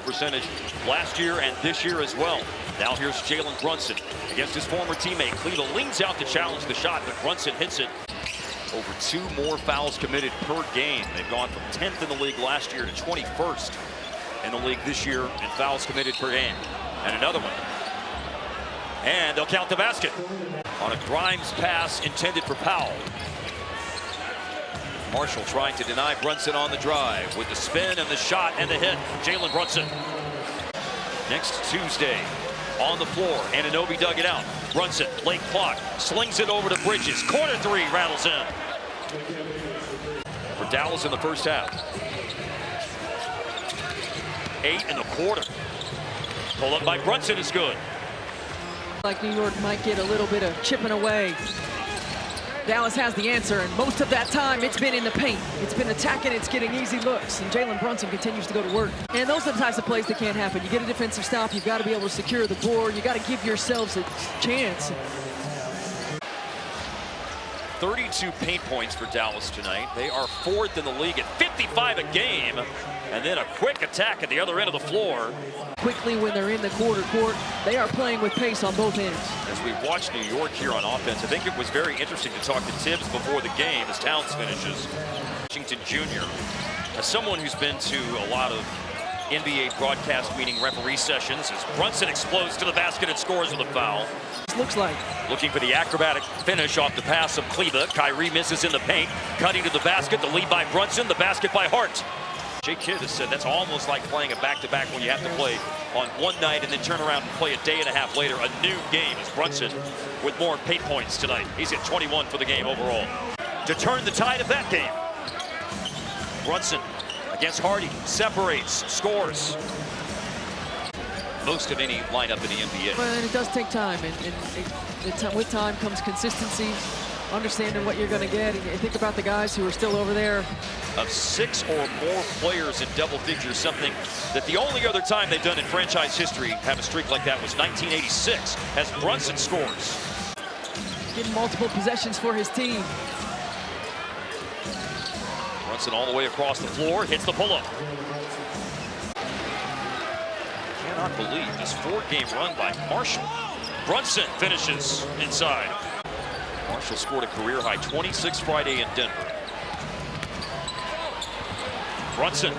percentage last year and this year as well. Now here's JALEN Brunson against his former teammate. Cleva leans out to challenge the shot, but Brunson hits it. Over 2 more fouls committed per game. They've gone from 10th in the league last year to 21st in the league this year in fouls committed per game. And another one. And they'll count the basket on a Grimes pass intended for Powell. Marshall trying to deny Brunson on the drive with the spin and the shot and the hit. JALEN Brunson. Next Tuesday on the floor. Anunoby dug it out. Brunson, late clock, slings it over to Bridges. Corner 3 rattles in. For Dallas in the first half. 8 in the quarter. Pull up by Brunson is good. Like New York might get a little bit of chipping away. Dallas has the answer, and most of that time it's been in the paint. It's been attacking, it's getting easy looks, and JALEN Brunson continues to go to work. And those are the types of plays that can't happen. You get a defensive stop, you've got to be able to secure the board, you got to give yourselves a chance. 32 paint points for Dallas tonight. They are 4th in the league at 55 a game. And then a quick attack at the other end of the floor. Quickly when they're in the quarter court, they are playing with pace on both ends. As we watch New York here on offense, I think it was very interesting to talk to Tibbs before the game as Towns finishes. Washington Jr. As someone who's been to a lot of NBA broadcast meeting referee sessions, as Brunson explodes to the basket and scores with a foul. Looks like. Looking for the acrobatic finish off the pass of Cleva. Kyrie misses in the paint. Cutting to the basket. The lead by Brunson. The basket by Hart. Jay Kidd has said that's almost like playing a back-to-back when you have to play on one night and then turn around and play a day and a half later. A new game as Brunson with more paint points tonight. He's at 21 for the game overall. To turn the tide of that game. Brunson against Hardy. Separates. Scores. Most of any lineup in the NBA. Well, and it does take time, and with time comes consistency, understanding what you're going to get. And think about the guys who are still over there. Of 6 or more players in double figures, something that the only other time they've done in franchise history have a streak like that was 1986, as Brunson scores. Getting multiple possessions for his team. Brunson all the way across the floor, hits the pull-up. Cannot believe this 4-game run by Marshall. Brunson finishes inside. Marshall scored a career-high 26 Friday in Denver. Brunson.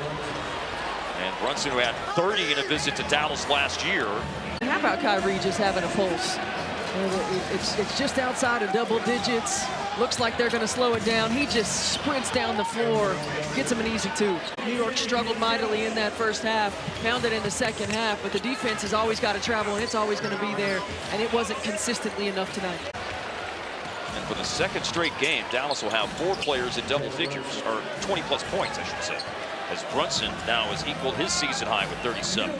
And Brunson, who had 30 in a visit to Dallas last year. How about Kyrie just having a pulse? It's just outside of double digits. Looks like they're going to slow it down. He just sprints down the floor, gets him an easy 2. New York struggled mightily in that first half, found it in the second half, but the defense has always got to travel, and it's always going to be there, and it wasn't consistently enough tonight. And for the second straight game, Dallas will have 4 players in double figures, or 20-plus points, I should say, as Brunson now has equaled his season high with 37.